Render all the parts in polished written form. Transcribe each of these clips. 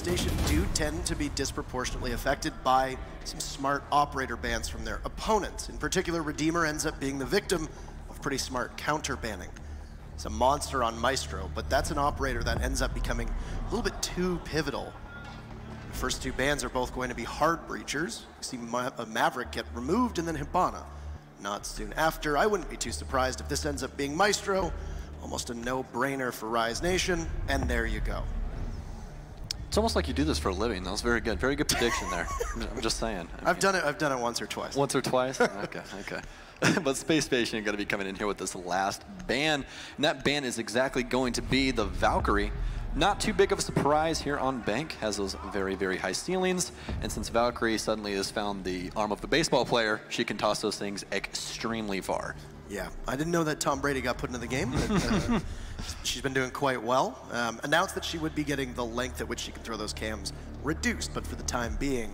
Spacestation do tend to be disproportionately affected by some smart operator bans from their opponents. In particular, Redeemer ends up being the victim of pretty smart counter banning. He's a monster on Maestro, but that's an operator that ends up becoming a little bit too pivotal. The first two bans are both going to be hard breachers. You see Maverick get removed and then Hibana not soon after. I wouldn't be too surprised if this ends up being Maestro. Almost a no-brainer for Rise Nation, and there you go. It's almost like you do this for a living. That was very good. Very good prediction there. I'm just saying. I've done it once or twice. Once or twice? Okay, okay. But Spacestation is going to be coming in here with this last ban. And that ban is exactly going to be the Valkyrie. Not too big of a surprise here on Bank. Has those very, very high ceilings. And since Valkyrie suddenly has found the arm of the baseball player, she can toss those things extremely far. Yeah, I didn't know that Tom Brady got put into the game. But, she's been doing quite well. Announced that she would be getting the length at which she can throw those cams reduced, but for the time being,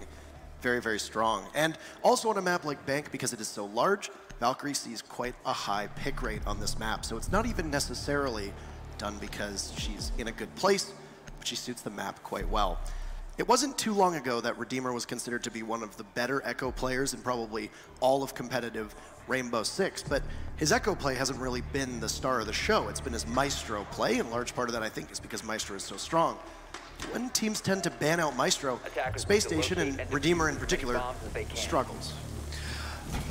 very, very strong. And also on a map like Bank, because it is so large, Valkyrie sees quite a high pick rate on this map. So it's not even necessarily done because she's in a good place, but she suits the map quite well. It wasn't too long ago that Redeemer was considered to be one of the better Echo players in probably all of competitive Rainbow6, but his Echo play hasn't really been the star of the show. It's been his Maestro play, and a large part of that, I think, is because Maestro is so strong. When teams tend to ban out Maestro, Spacestation, and Redeemer in particular, struggles.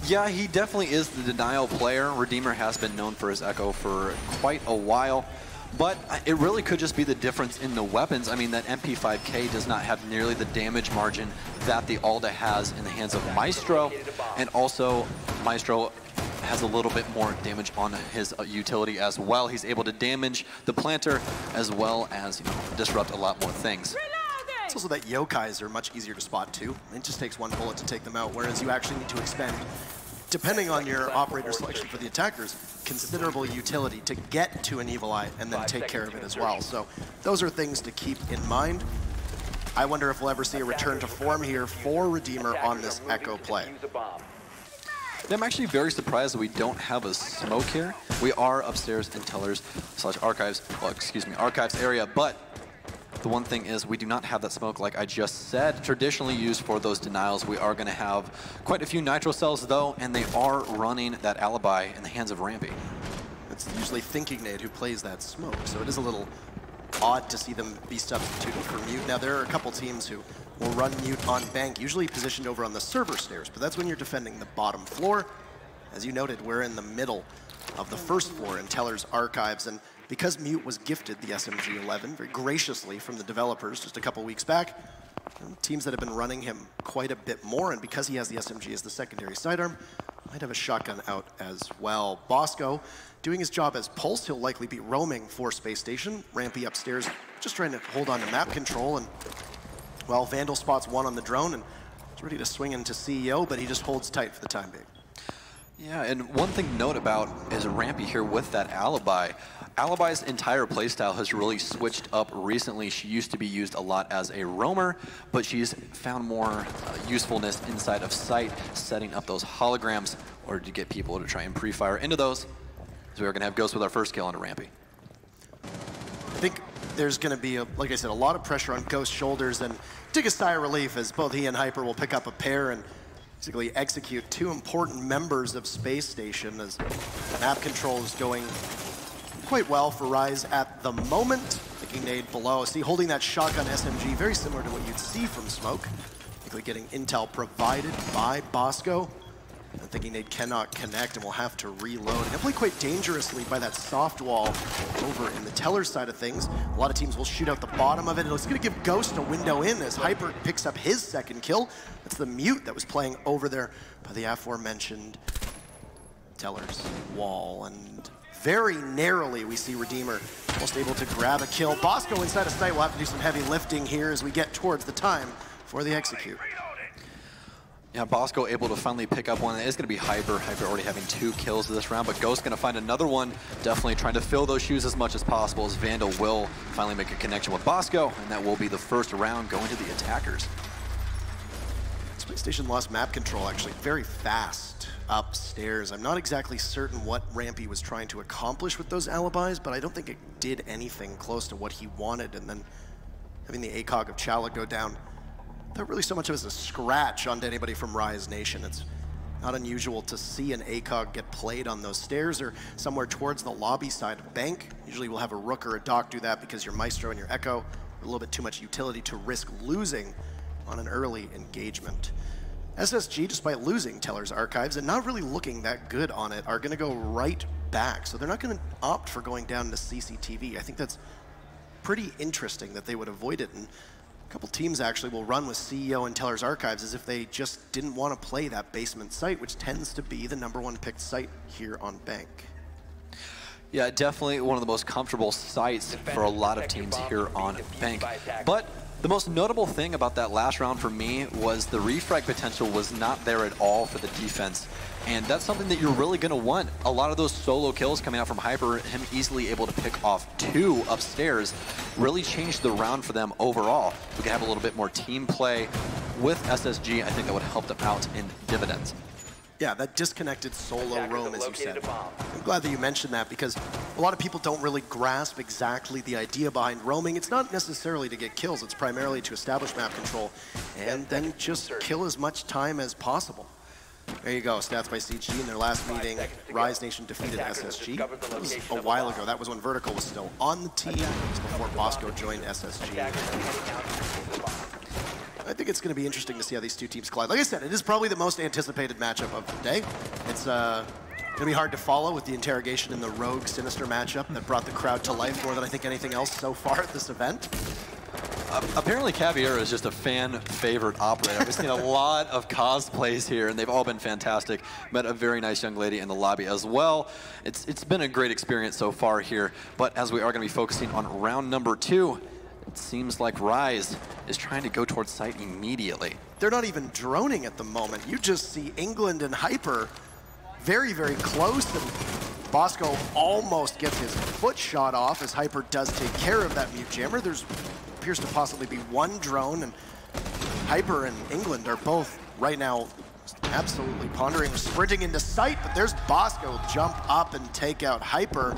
Yeah, he definitely is the denial player. Redeemer has been known for his Echo for quite a while. But it really could just be the difference in the weapons. I mean, that MP5K does not have nearly the damage margin that the Alda has in the hands of Maestro. And also, Maestro has a little bit more damage on his utility as well. He's able to damage the planter as well as, disrupt a lot more things. It's also that yokais are much easier to spot too. It just takes one bullet to take them out, whereas you actually need to expend, depending on your operator selection for the attackers, considerable utility to get to an Evil Eye and then take care of it as well. So those are things to keep in mind. I wonder if we'll ever see a return to form here for Redeemer on this Echo play. I'm actually very surprised that we don't have a smoke here. We are upstairs in Tellers/Archives, well, excuse me, Archives area, but the one thing is we do not have that smoke, like I just said, traditionally used for those denials. We are going to have quite a few nitro cells though, and they are running that alibi in the hands of Rampy. It's usually Thinking Nade who plays that smoke, so it is a little odd to see them be substituted for Mute. Now there are a couple teams who will run Mute on Bank, usually positioned over on the server stairs, but that's when you're defending the bottom floor. As you noted, we're in the middle of the first floor in Teller's Archives, and because Mute was gifted the SMG-11 very graciously from the developers just a couple weeks back, teams that have been running him quite a bit more, and because he has the SMG as the secondary sidearm, might have a shotgun out as well. Bosco doing his job as Pulse. He'll likely be roaming for Spacestation. Rampy upstairs just trying to hold on to map control, and well, Vandal spots one on the drone and is ready to swing into CEO, but he just holds tight for the time being. Yeah, and one thing to note about is Rampy here with that alibi. Alibi's entire playstyle has really switched up recently. She used to be used a lot as a roamer, but she's found more usefulness inside of sight, setting up those holograms in order to get people to try and pre-fire into those. So we're going to have Ghost with our first kill onto Rampy. I think there's going to be, like I said, a lot of pressure on Ghost's shoulders, and take a sigh of relief as both he and Hyper will pick up a pair and basically execute two important members of Space Station, as map control is going quite well for Rise at the moment. Thinking Nade below. See, holding that shotgun SMG, very similar to what you'd see from Smoke. Basically getting intel provided by Bosco. And Thinking Nade cannot connect and will have to reload. And definitely quite dangerously by that soft wall over in the Teller side of things. A lot of teams will shoot out the bottom of it. It's going to give Ghost a window in as Hyper picks up his second kill. That's the Mute that was playing over there by the aforementioned Teller's wall. And very narrowly, we see Redeemer almost able to grab a kill. Bosco inside of sight will have to do some heavy lifting here as we get towards the time for the execute. Yeah, Bosco able to finally pick up one. It's going to be Hyper. Hyper already having 2 kills this round, but Ghost going to find another one. Definitely trying to fill those shoes as much as possible as Vandal will finally make a connection with Bosco, and that will be the first round going to the attackers. Spacestation lost map control actually very fast upstairs. I'm not exactly certain what Rampy was trying to accomplish with those alibis, but I don't think it did anything close to what he wanted. And then having the ACOG of Chala go down, not really so much as a scratch onto anybody from Rise Nation. It's not unusual to see an ACOG get played on those stairs or somewhere towards the lobby side of Bank. Usually we'll have a Rook or a Doc do that because your Maestro and your Echo are a little bit too much utility to risk losing on an early engagement. SSG, despite losing Teller's Archives and not really looking that good on it, are going to go right back. So they're not going to opt for going down to CCTV. I think that's pretty interesting that they would avoid it. And a couple teams actually will run with CEO and Teller's Archives as if they just didn't want to play that basement site, which tends to be the #1 picked site here on Bank. Yeah, definitely one of the most comfortable sites for a lot of teams here on Bank. But the most notable thing about that last round for me was the refrag potential was not there at all for the defense. And that's something that you're really going to want. A lot of those solo kills coming out from Hyper, him easily able to pick off 2 upstairs, really changed the round for them overall. We could have a little bit more team play with SSG. I think that would help them out in dividends. Yeah, that disconnected solo roam, as you said. I'm glad that you mentioned that because a lot of people don't really grasp exactly the idea behind roaming. It's not necessarily to get kills, it's primarily to establish map control and then just kill as much time as possible. There you go, stats by CG in their last meeting. Rise Nation defeated SSG. That was a while ago. That was when Vertical was still on the team. It was before Bosco joined SSG. I think it's going to be interesting to see how these two teams collide. Like I said, it is probably the most anticipated matchup of the day. It's going to be hard to follow with the interrogation in the Rogue Sinister matchup that brought the crowd to life more than I think anything else so far at this event. Apparently Caviera is just a fan favorite operator. I've seen a lot of cosplays here and they've all been fantastic. Met a very nice young lady in the lobby as well. It's been a great experience so far here, but as we are going to be focusing on round number 2, it seems like Rise is trying to go towards site immediately. They're not even droning at the moment. You just see England and Hyper very, very close, and Bosco almost gets his foot shot off as Hyper does take care of that mute jammer. There's appears to possibly be 1 drone, and Hyper and England are both right now absolutely pondering, sprinting into sight, but there's Bosco jump up and take out Hyper.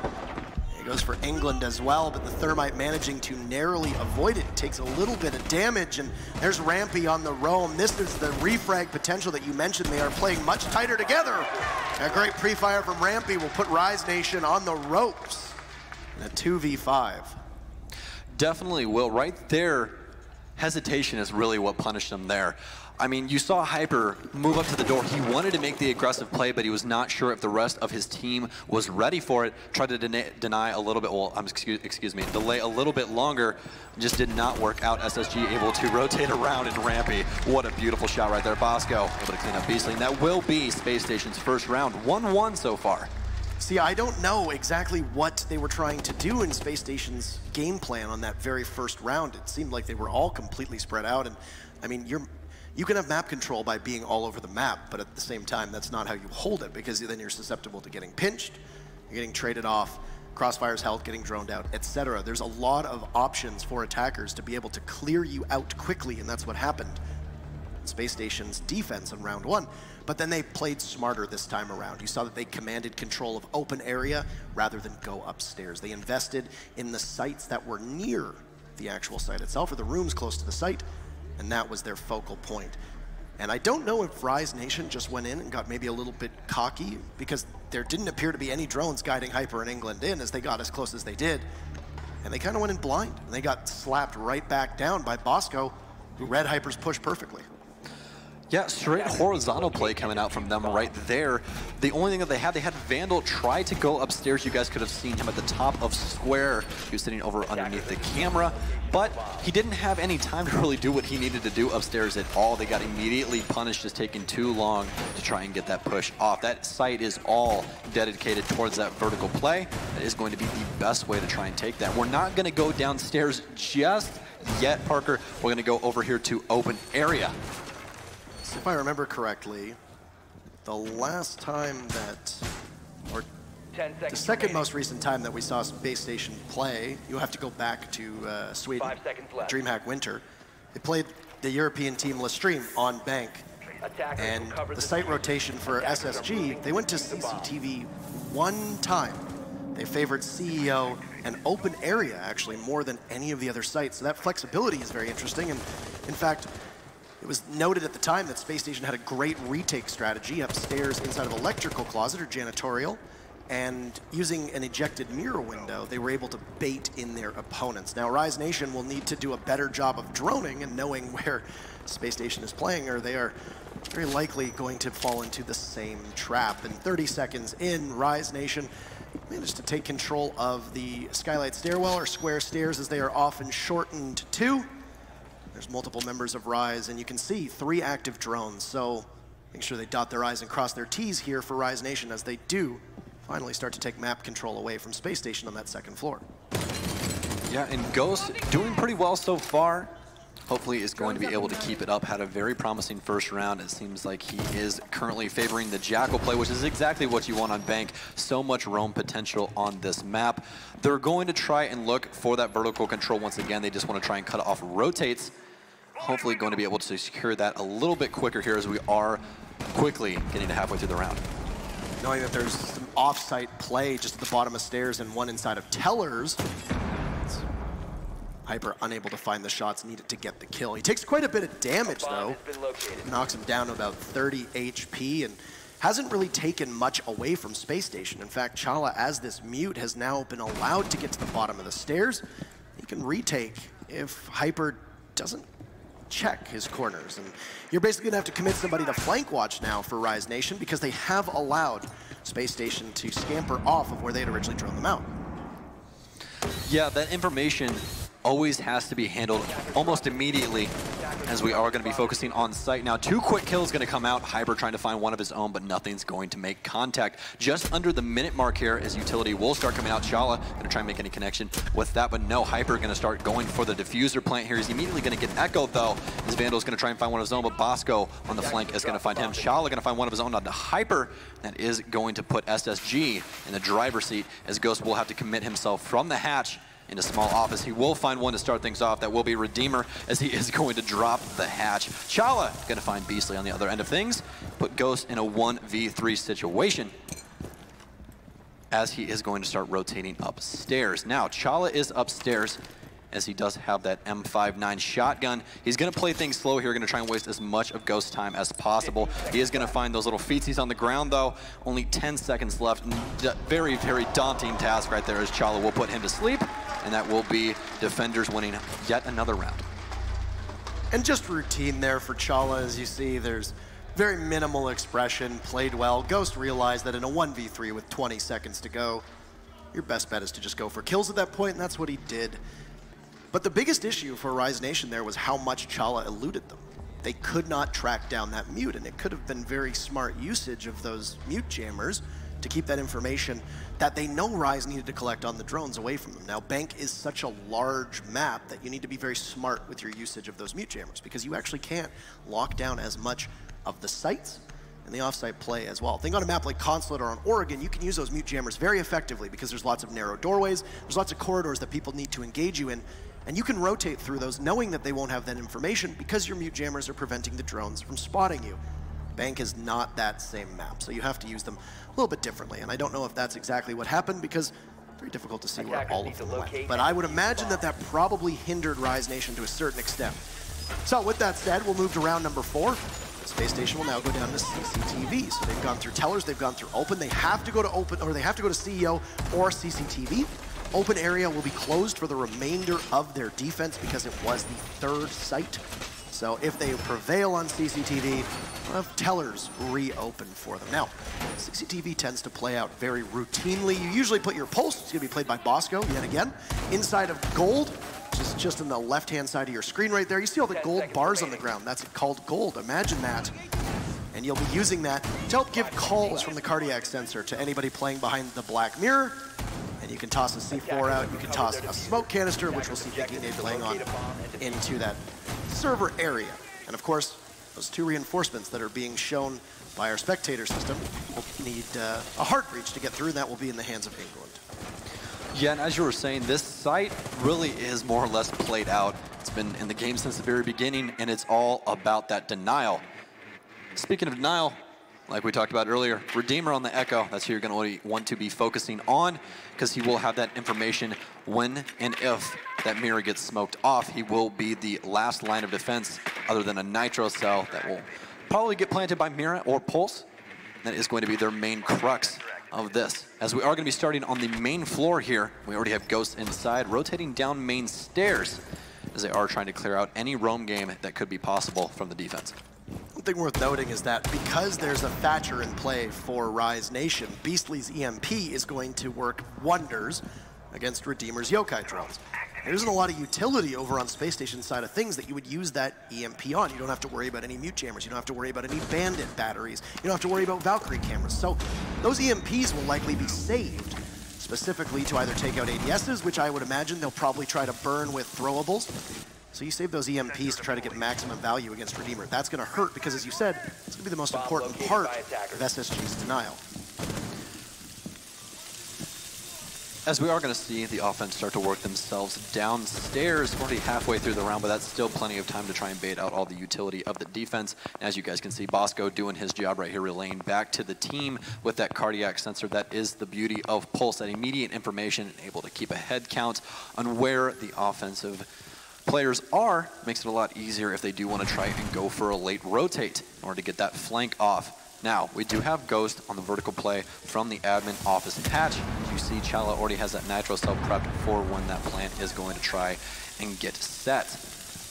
He goes for England as well, but the Thermite managing to narrowly avoid it. Takes a little bit of damage, and there's Rampy on the roam. This is the refrag potential that you mentioned. They are playing much tighter together. A great pre-fire from Rampy will put Rise Nation on the ropes in a 2v5. Definitely will. Right there, hesitation is really what punished him there. I mean, you saw Hyper move up to the door. He wanted to make the aggressive play, but he was not sure if the rest of his team was ready for it. Tried to deny a little bit, well, excuse me, delay a little bit longer. Just did not work out. SSG able to rotate around and Rampy. What a beautiful shot right there. Bosco able to clean up Beastly. And that will be Space Station's first round. 1-1 so far. See, I don't know exactly what they were trying to do in Space Station's game plan on that very first round. It seemed like they were all completely spread out. And I mean, you can have map control by being all over the map, but at the same time, that's not how you hold it, because then you're susceptible to getting pinched, you're getting traded off, Crossfire's health, getting droned out, etc. There's a lot of options for attackers to be able to clear you out quickly, and that's what happened in Space Station's defense in round 1. But then they played smarter this time around. You saw that they commanded control of open area rather than go upstairs. They invested in the sites that were near the actual site itself, or the rooms close to the site, and that was their focal point. And I don't know if Rise Nation just went in and got maybe a little bit cocky, because there didn't appear to be any drones guiding Hyper and England in as they got as close as they did. And they kind of went in blind, and they got slapped right back down by Bosco, who read Hyper's push perfectly. Yeah, straight horizontal play coming out from them right there. The only thing that they had Vandal try to go upstairs. You guys could have seen him at the top of Square. He was sitting over underneath the camera, but he didn't have any time to really do what he needed to do upstairs at all. They got immediately punished, just taking too long to try and get that push off. That site is all dedicated towards that vertical play. That is going to be the best way to try and take that. We're not going to go downstairs just yet, Parker. We're going to go over here to open area. If I remember correctly, the last time that, or the second most recent time that we saw Space Station play, you have to go back to Sweden, DreamHack Winter. They played the European team Lestream on Bank, and the site rotation for SSG, they went to CCTV 1 time. They favored CEO and open area, actually, more than any of the other sites. So that flexibility is very interesting. And in fact, it was noted at the time that Space Station had a great retake strategy upstairs inside of electrical closet or janitorial. And using an ejected mirror window, they were able to bait in their opponents. Now, Rise Nation will need to do a better job of droning and knowing where Space Station is playing, or they are very likely going to fall into the same trap. And 30 seconds in, Rise Nation managed to take control of the Skylight Stairwell, or square stairs as they are often shortened to. There's multiple members of Rise, and you can see 3 active drones. So make sure they dot their I's and cross their T's here for Rise Nation as they do finally start to take map control away from Space Station on that second floor. Yeah, and Ghost doing pretty well so far. Hopefully is going to be able to keep it up. Had a very promising first round. It seems like he is currently favoring the Jackal play, which is exactly what you want on Bank. So much roam potential on this map. They're going to try and look for that vertical control once again. They just want to try and cut off rotates. Hopefully going to be able to secure that a little bit quicker here as we are quickly getting to halfway through the round. Knowing that there's some off-site play just at the bottom of stairs and one inside of Tellers, Hyper unable to find the shots needed to get the kill. He takes quite a bit of damage, though. Knocks him down to about 30 HP and hasn't really taken much away from Space Station. In fact, Chala, as this mute, has now been allowed to get to the bottom of the stairs. He can retake if Hyper doesn't check his corners. And you're basically going to have to commit somebody to flank watch now for Rise Nation because they have allowed Space Station to scamper off of where they had originally drawn them out. Yeah, that information always has to be handled almost immediately as we are going to be focusing on site. Now, 2 quick kills going to come out. Hyper trying to find one of his own, but nothing's going to make contact. Just under the minute mark here as utility will start coming out. Chala going to try and make any connection with that, but no, Hyper going to start going for the diffuser plant here. He's immediately going to get echoed, though. His Vandal's going to try and find one of his own, but Bosco on the flank is going to find him. Chala going to find one of his own onto Hyper. That is going to put SSG in the driver's seat as Ghost will have to commit himself from the hatch in a small office. He will find one to start things off. That will be Redeemer as he is going to drop the hatch. Chala going to find Beastly on the other end of things. Put Ghost in a 1v3 situation as he is going to start rotating upstairs. Now, Chala is upstairs as he does have that M59 shotgun. He's going to play things slow here, going to try and waste as much of Ghost's time as possible. He is going to find those little feetsies on the ground, though. Only 10 seconds left. Very, very daunting task right there as Chala will put him to sleep, and that will be Defenders winning yet another round. And just routine there for Chala, as you see, there's very minimal expression, played well. Ghost realized that in a 1v3 with 20 seconds to go, your best bet is to just go for kills at that point, and that's what he did. But the biggest issue for Rise Nation there was how much Chala eluded them. They could not track down that mute, and it could have been very smart usage of those mute jammers to keep that information that they know Rise needed to collect on the drones away from them. Now, Bank is such a large map that you need to be very smart with your usage of those mute jammers because you actually can't lock down as much of the sites and the offsite play as well. Think on a map like Consulate or on Oregon, you can use those mute jammers very effectively because there's lots of narrow doorways, there's lots of corridors that people need to engage you in, and you can rotate through those knowing that they won't have that information because your mute jammers are preventing the drones from spotting you. Bank is not that same map, so you have to use them a little bit differently, and I don't know if that's exactly what happened because it's very difficult to see where all of them went. But I would imagine that that probably hindered Rise Nation to a certain extent. So with that said, we'll move to round number 4. Space Station will now go down to CCTV. So they've gone through Tellers, they've gone through Open. They have to go to Open, or they have to go to CEO or CCTV. Open area will be closed for the remainder of their defense because it was the 3rd site. So if they prevail on CCTV, we'll have Tellers reopen for them. Now, CCTV tends to play out very routinely. You usually put your Pulse, it's going to be played by Bosco yet again, inside of Gold, which is just on the left-hand side of your screen right there. You see all the gold bars on the ground. That's called Gold. Imagine that. And you'll be using that to help give calls from the cardiac sensor to anybody playing behind the black mirror. And you can toss a C4 out, you can toss a smoke canister, which we'll see Vicky Nade playing on, into that server area. And of course, those 2 reinforcements that are being shown by our spectator system will need a heart breach to get through, and that will be in the hands of England. Yeah, and as you were saying, this site really is more or less played out. It's been in the game since the very beginning, and it's all about that denial. Speaking of denial, like we talked about earlier, Redeemer on the Echo, that's who you're going to want to be focusing on, because he will have that information when and if that mirror gets smoked off. He will be the last line of defense, other than a Nitro cell that will probably get planted by Mira or Pulse. That is going to be their main crux of this. As we are going to be starting on the main floor here, we already have Ghosts inside, rotating down main stairs, as they are trying to clear out any roam game that could be possible from the defense. One thing worth noting is that because there's a Thatcher in play for Rise Nation, Beastly's EMP is going to work wonders against Redeemer's Yokai drones. There isn't a lot of utility over on Space Station side of things that you would use that EMP on. You don't have to worry about any mute jammers. You don't have to worry about any bandit batteries. You don't have to worry about Valkyrie cameras. So those EMPs will likely be saved specifically to either take out ADSs, which I would imagine they'll probably try to burn with throwables. So you save those EMPs to try to get maximum value against Redeemer. That's going to hurt because, as you said, it's going to be the most important part of SSG's denial. As we are going to see the offense start to work themselves downstairs, already halfway through the round, but that's still plenty of time to try and bait out all the utility of the defense. As you guys can see, Bosco doing his job right here, relaying back to the team with that cardiac sensor. That is the beauty of Pulse, that immediate information, able to keep a head count on where the offensive players are. Makes it a lot easier if they do want to try and go for a late rotate in order to get that flank off. Now, we do have Ghost on the vertical play from the admin office hatch. As you see, Chala already has that Nitro cell prepped for when that plant is going to try and get set.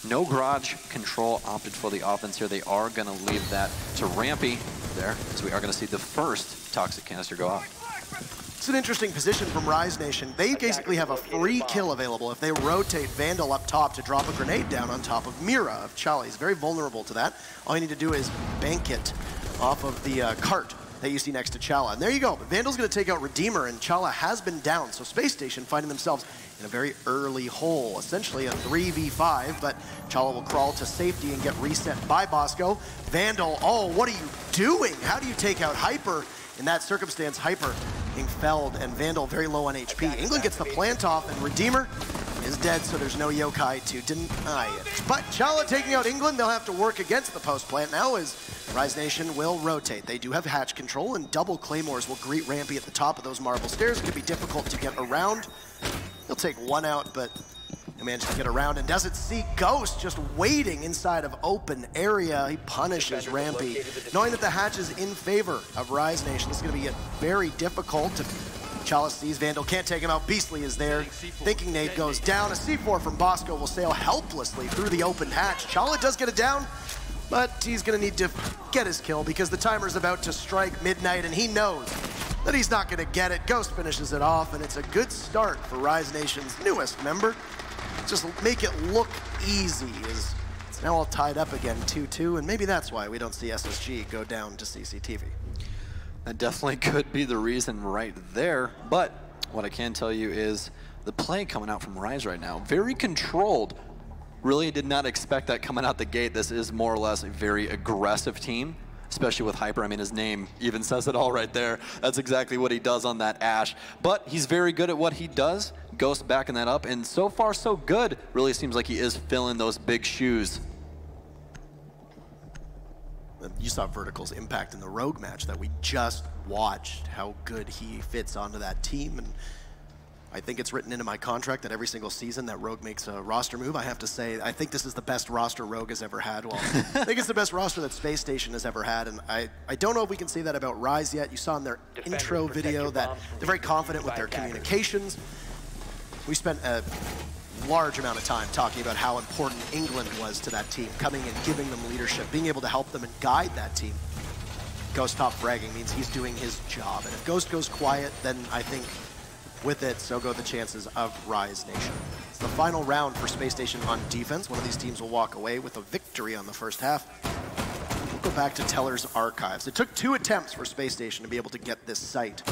No garage control opted for the offense here. They are going to leave that to Rampy there, as we are going to see the first toxic canister go off. It's an interesting position from Rise Nation. They basically have a free kill available if they rotate Vandal up top to drop a grenade down on top of Mira of Chala. He's very vulnerable to that. All you need to do is bank it off of the cart that you see next to Chala. And there you go. But Vandal's going to take out Redeemer, and Chala has been down. So Space Station finding themselves in a very early hole, essentially a 3v5, but Chala will crawl to safety and get reset by Bosco. Vandal, oh, what are you doing? How do you take out Hyper? In that circumstance, Hyper being felled, and Vandal very low on HP. England gets the plant off, and Redeemer is dead, so there's no Yokai to deny it. But Chala taking out England, they'll have to work against the post plant now as Rise Nation will rotate. They do have hatch control, and double claymores will greet Rampy at the top of those marble stairs. It could be difficult to get around. He'll take one out, but he manages to get around and doesn't see Ghost just waiting inside of open area. He punishes Rampy, knowing that the hatch is in favor of Rise Nation. This is going to be very difficult. Chala sees Vandal, can't take him out. Beastly is there, thinking nade goes down. A C4 from Bosco will sail helplessly through the open hatch. Chala does get it down, but he's going to need to get his kill because the timer's about to strike midnight, and he knows that he's not going to get it. Ghost finishes it off, and it's a good start for Rise Nation's newest member. Just make it look easy. It's now all tied up again, 2-2, and maybe that's why we don't see SSG go down to CCTV. That definitely could be the reason right there, but what I can tell you is the play coming out from Rise right now, very controlled. Really did not expect that coming out the gate. This is more or less a very aggressive team, especially with Hyper. I mean, his name even says it all right there. That's exactly what he does on that Ash. But he's very good at what he does. Ghost backing that up, and so far so good. Really seems like he is filling those big shoes. You saw Vertical's impact in the Rogue match that we just watched, how good he fits onto that team. And I think it's written into my contract that every single season that Rogue makes a roster move. I have to say, I think this is the best roster Rogue has ever had. Well, I think it's the best roster that Space Station has ever had. And I don't know if we can say that about Rise yet. You saw in their intro video that they're very confident with their communications. We spent a large amount of time talking about how important England was to that team, coming and giving them leadership, being able to help them and guide that team. Ghost top fragging means he's doing his job. And if Ghost goes quiet, then I think with it, so go the chances of Rise Nation. It's the final round for Space Station on defense. One of these teams will walk away with a victory on the first half. We'll go back to Teller's archives. It took 2 attempts for Space Station to be able to get this site.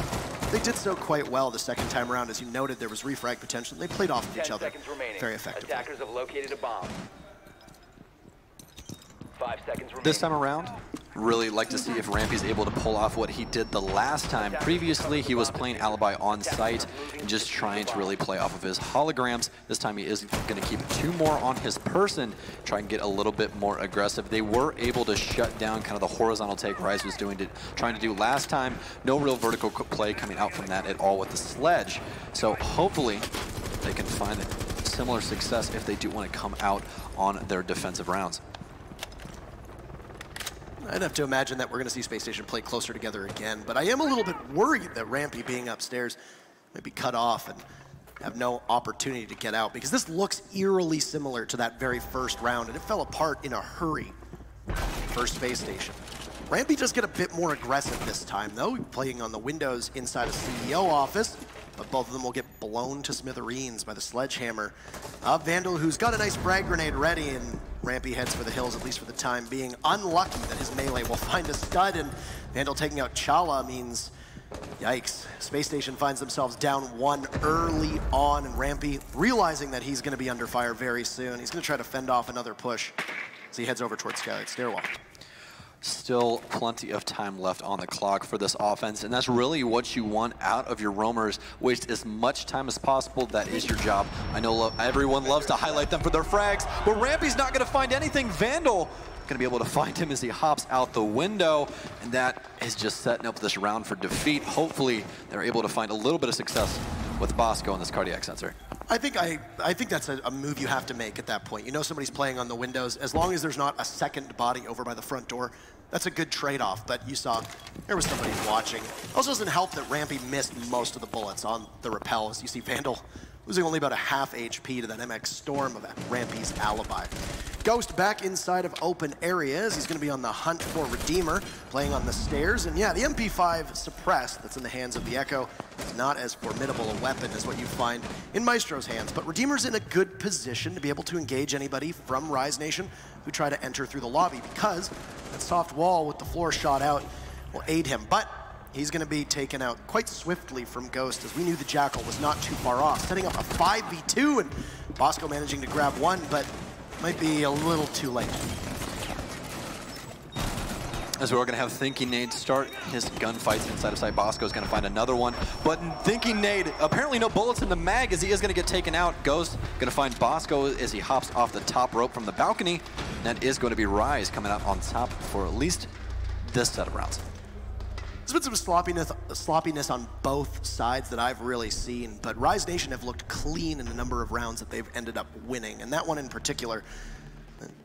They did so quite well the second time around. As you noted, there was refrag potential. They played off of each other very effectively. Attackers have located a bomb. 5 seconds remaining. This time around, Really like to see if Rampy's able to pull off what he did the last time. Previously, he was playing Alibi on site and just trying to really play off of his holograms. This time he is going to keep 2 more on his person, try and get a little bit more aggressive. They were able to shut down kind of the horizontal take Rise was trying to do last time. No real vertical play coming out from that at all with the sledge. So hopefully they can find similar success if they do want to come out on their defensive rounds. I'd have to imagine that we're going to see Spacestation play closer together again, but I am a little bit worried that Rampy being upstairs might be cut off and have no opportunity to get out, because this looks eerily similar to that very first round, and it fell apart in a hurry for Spacestation. Rampy does get a bit more aggressive this time, though, playing on the windows inside a CEO office, but both of them will get blown to smithereens by the sledgehammer. Vandal, who's got a nice frag grenade ready, and Rampy heads for the hills, at least for the time being. Unlucky that his melee will find a stud, and Vandal taking out Chala means, yikes. Spacestation finds themselves down 1 early on, and Rampy, realizing that he's going to be under fire very soon, he's going to try to fend off another push as he heads over towards Skylight Stairwell. Still plenty of time left on the clock for this offense, and that's really what you want out of your roamers. Waste as much time as possible. That is your job. I know everyone loves to highlight them for their frags, but Rampy's not going to find anything. Vandal going to be able to find him as he hops out the window, and that is just setting up this round for defeat. Hopefully they're able to find a little bit of success with Bosco and this cardiac sensor. I think that's a move you have to make at that point. You know somebody's playing on the windows. As long as there's not a second body over by the front door, that's a good trade-off. But you saw there was somebody watching. Also doesn't help that Rampy missed most of the bullets on the rappel, as you see Vandal losing only about a half HP to that MX Storm of Rampy's Alibi. Ghost back inside of open areas. He's going to be on the hunt for Redeemer, playing on the stairs. And yeah, the MP5 suppressed that's in the hands of the Echo is not as formidable a weapon as what you find in Maestro's hands. But Redeemer's in a good position to be able to engage anybody from Rise Nation who try to enter through the lobby, because that soft wall with the floor shot out will aid him. But he's going to be taken out quite swiftly from Ghost, as we knew the Jackal was not too far off, setting up a 5v2, and Bosco managing to grab one, but might be a little too late. As we're going to have Thinking Nade start his gunfights inside of sight. Bosco is going to find another one, but Thinking Nade, apparently no bullets in the mag, as he is going to get taken out. Ghost going to find Bosco as he hops off the top rope from the balcony. That is going to be Rise coming out on top for at least this set of rounds. There's been some sloppiness on both sides that I've really seen, but Rise Nation have looked clean in a number of rounds that they've ended up winning, and that one in particular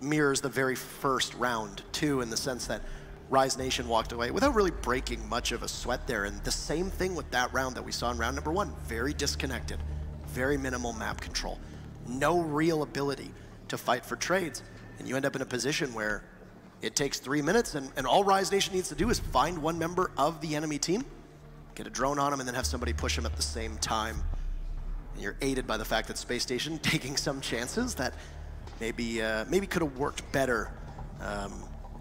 mirrors the very first round too, in the sense that Rise Nation walked away without really breaking much of a sweat there. And the same thing with that round that we saw in round number 1. Very disconnected, very minimal map control, no real ability to fight for trades. And you end up in a position where it takes 3 minutes, and all Rise Nation needs to do is find one member of the enemy team, get a drone on him, and then have somebody push him at the same time. And you're aided by the fact that Spacestation taking some chances that maybe could have worked better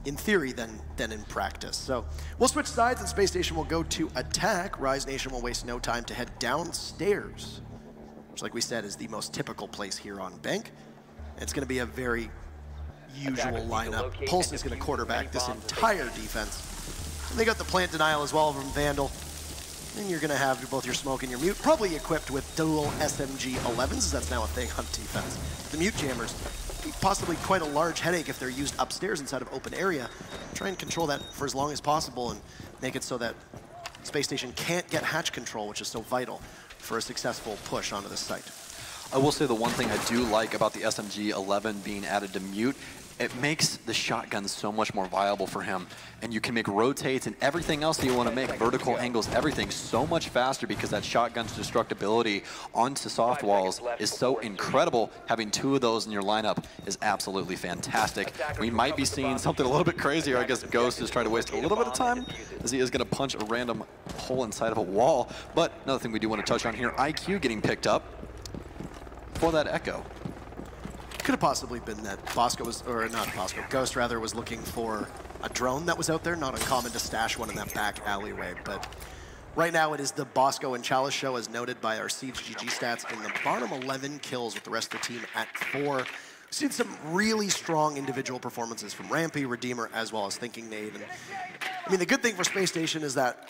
in theory than in practice. So we'll switch sides, and Spacestation will go to attack. Rise Nation will waste no time to head downstairs, which, like we said, is the most typical place here on Bank. It's going to be a very usual lineup. Pulse is going to quarterback this entire defense. And they got the plant denial as well from Vandal. And you're going to have both your smoke and your mute, probably equipped with dual SMG 11s, as that's now a thing on defense. The mute jammers, possibly quite a large headache if they're used upstairs inside of open area. Try and control that for as long as possible and make it so that Spacestation can't get hatch control, which is so vital for a successful push onto the site. I will say the one thing I do like about the SMG 11 being added to mute, it makes the shotgun so much more viable for him. And you can make rotates and everything else that you want to make, vertical angles, everything, so much faster, because that shotgun's destructibility onto soft walls is so incredible. Having 2 of those in your lineup is absolutely fantastic. We might be seeing something a little bit crazier. I guess Ghost is trying to waste a little bit of time, as he is going to punch a random hole inside of a wall. But another thing we do want to touch on here, IQ getting picked up for that Echo. Could have possibly been that Bosco was, or not Bosco, Ghost rather, was looking for a drone that was out there. Not uncommon to stash one in that back alleyway, but right now it is the Bosco and Chalice show, as noted by our Siege GG stats, in the bottom 11 kills with the rest of the team at 4. seen some really strong individual performances from Rampy, Redeemer, as well as Thinking Nade. And I mean, the good thing for Spacestation is that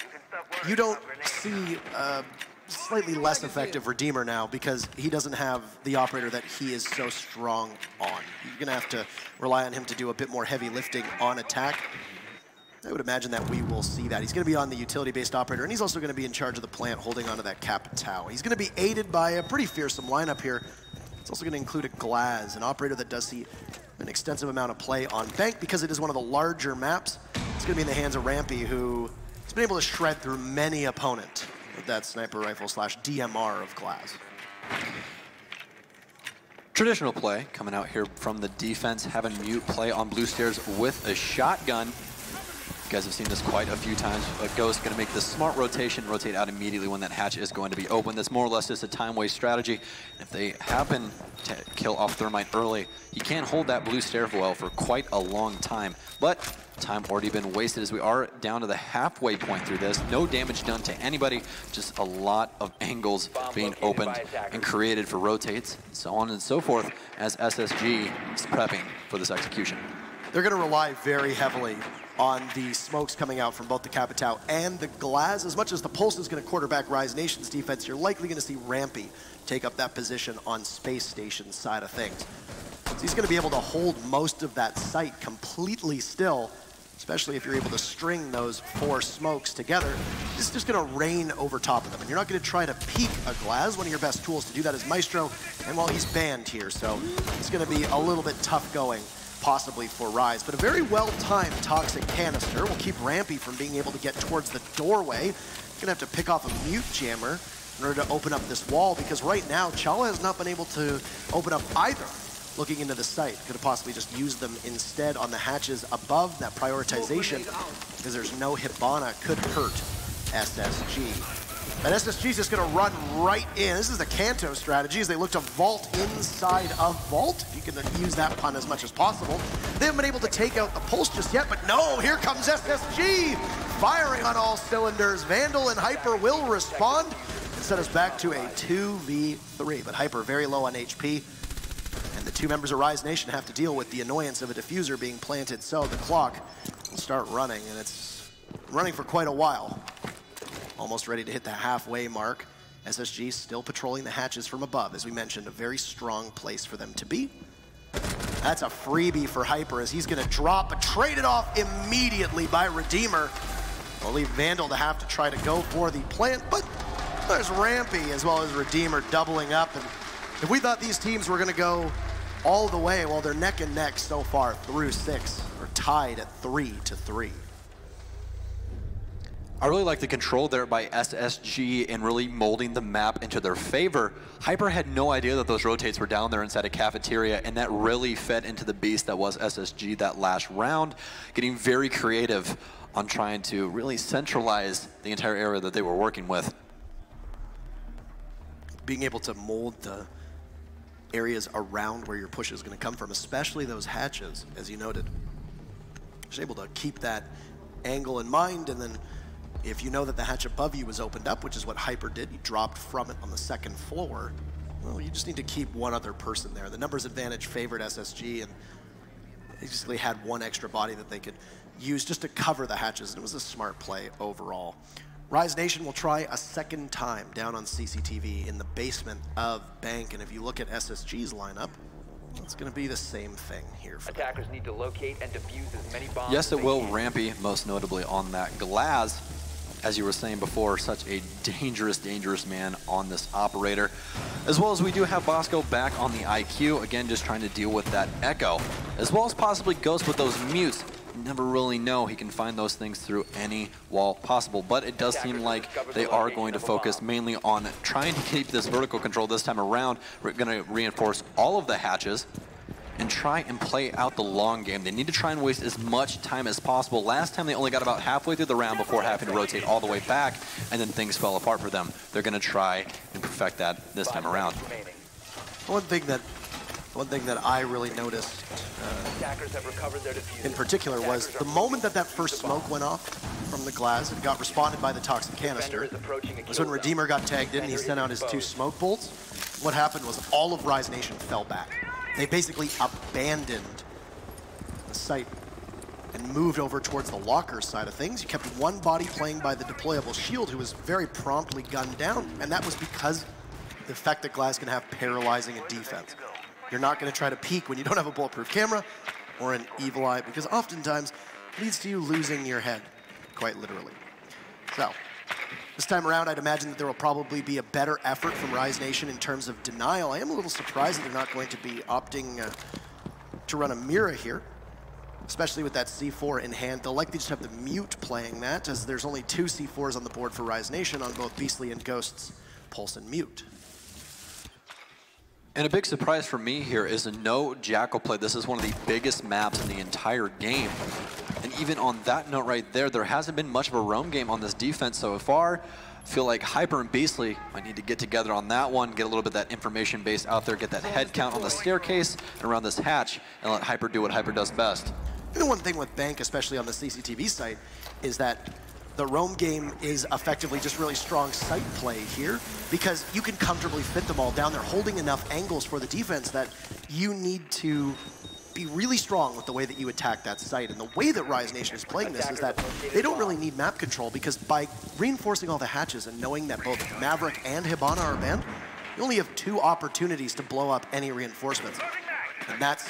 you don't see a slightly less effective Redeemer now because he doesn't have the operator that he is so strong on. You're going to have to rely on him to do a bit more heavy lifting on attack. I would imagine that we will see that. He's going to be on the utility-based operator, and he's also going to be in charge of the plant holding onto that Capitao. He's going to be aided by a pretty fearsome lineup here. It's also going to include a Glaz, an operator that does see an extensive amount of play on Bank because it is one of the larger maps. It's going to be in the hands of Rampy, who has been able to shred through many opponent with that sniper rifle / DMR of Glaz. Traditional play coming out here from the defense, having Mute play on blue stairs with a shotgun. You guys have seen this quite a few times. Ghost going to make the smart rotation, rotate out immediately when that hatch is going to be open. That's more or less just a time waste strategy. And if they happen to kill off Thermite early, he can't hold that blue stairwell for quite a long time. But time already been wasted as we are down to the halfway point through this. No damage done to anybody, just a lot of angles being opened and created for rotates, so on and so forth, as SSG is prepping for this execution. They're going to rely very heavily on the smokes coming out from both the Capitao and the Glaz. As much as the Pulse is going to quarterback Rise Nation's defense, you're likely going to see Rampy take up that position on Space Station's side of things. So he's going to be able to hold most of that site completely still, especially if you're able to string those 4 smokes together. This is just going to rain over top of them, and you're not going to try to peek a Glaz. One of your best tools to do that is Maestro, and well, he's banned here, so it's going to be a little bit tough going possibly for Rise, but a very well-timed Toxic Canister will keep Rampy from being able to get towards the doorway. You're gonna have to pick off a Mute Jammer in order to open up this wall, because right now, Chala has not been able to open up either. Looking into the site, could have possibly just used them instead on the hatches above that prioritization, because there's no Hibana, could hurt SSG. And SSG's just going to run right in. This is the Kanto strategy as they look to vault inside of Vault. You can use that pun as much as possible. They haven't been able to take out the Pulse just yet, but no, here comes SSG firing on all cylinders. Vandal and Hyper will respond and set us back to a 2v3. But Hyper very low on HP, and the 2 members of Rise Nation have to deal with the annoyance of a diffuser being planted. So the clock will start running, and it's running for quite a while. Almost ready to hit the halfway mark. SSG still patrolling the hatches from above. As we mentioned, a very strong place for them to be. That's a freebie for Hyper as he's going to drop, but traded off immediately by Redeemer. We'll leave Vandal to have to try to go for the plant, but there's Rampy as well as Redeemer doubling up. And if we thought these teams were going to go all the way, well, they're neck and neck so far through 6, or tied at 3-3. I really like the control there by SSG in really molding the map into their favor. Hyper had no idea that those rotates were down there inside a cafeteria, and that really fed into the beast that was SSG that last round, getting very creative on trying to really centralize the entire area that they were working with. Being able to mold the areas around where your push is going to come from, especially those hatches, as you noted. Just able to keep that angle in mind, and then if you know that the hatch above you was opened up, which is what Hyper did, he dropped from it on the 2nd floor, well, you just need to keep one other person there. The numbers advantage favored SSG, and they basically had 1 extra body that they could use just to cover the hatches, and it was a smart play overall. Rise Nation will try a 2nd time down on CCTV in the basement of Bank, and if you look at SSG's lineup, it's going to be the same thing here. Attackers need to locate and defuse as many bombs. Yes, it will. Rampy, most notably on that Glaz. As you were saying before, such a dangerous man on this operator. As well as we do have Bosco back on the IQ, again, just trying to deal with that Echo. As well as possibly Ghost with those mutes. You never really know, he can find those things through any wall possible. But it does seem like they are going to focus mainly on trying to keep this vertical control this time around. We're going to reinforce all of the hatches and try and play out the long game. They need to try and waste as much time as possible. Last time they only got about halfway through the round before having to rotate all the way back, and then things fell apart for them. They're going to try and perfect that this time around. One thing that I really noticed in particular was the moment that first smoke went off from the Glaz and got responded by the Toxic Canister was when Redeemer got tagged in and he sent out his 2 smoke bolts. What happened was all of Rise Nation fell back. They basically abandoned the site and moved over towards the locker side of things. You kept one body playing by the deployable shield who was very promptly gunned down, and that was because the fact that Glass can have paralyzing a defense. You're not going to try to peek when you don't have a bulletproof camera or an evil eye, because oftentimes it leads to you losing your head, quite literally. So, this time around, I'd imagine that there will probably be a better effort from Rise Nation in terms of denial. I am a little surprised that they're not going to be opting to run a Mira here, especially with that C4 in hand. They'll likely just have the Mute playing that, as there's only 2 C4s on the board for Rise Nation on both Beastly and Ghost's Pulse and Mute. And a big surprise for me here is a no Jackal play. This is one of the biggest maps in the entire game. And even on that note right there, there hasn't been much of a roam game on this defense so far. I feel like Hyper and Beastly might need to get together on that one, get a little bit of that information base out there, get that head count on the staircase and around this hatch, and let Hyper do what Hyper does best. And the one thing with Bank, especially on the CCTV site, is that the roam game is effectively just really strong sight play here, because you can comfortably fit them all down there, holding enough angles for the defense that you need to be really strong with the way that you attack that site. And the way that Rise Nation is playing this is that they don't really need map control, because by reinforcing all the hatches and knowing that both Maverick and Hibana are banned, you only have 2 opportunities to blow up any reinforcements. And that's,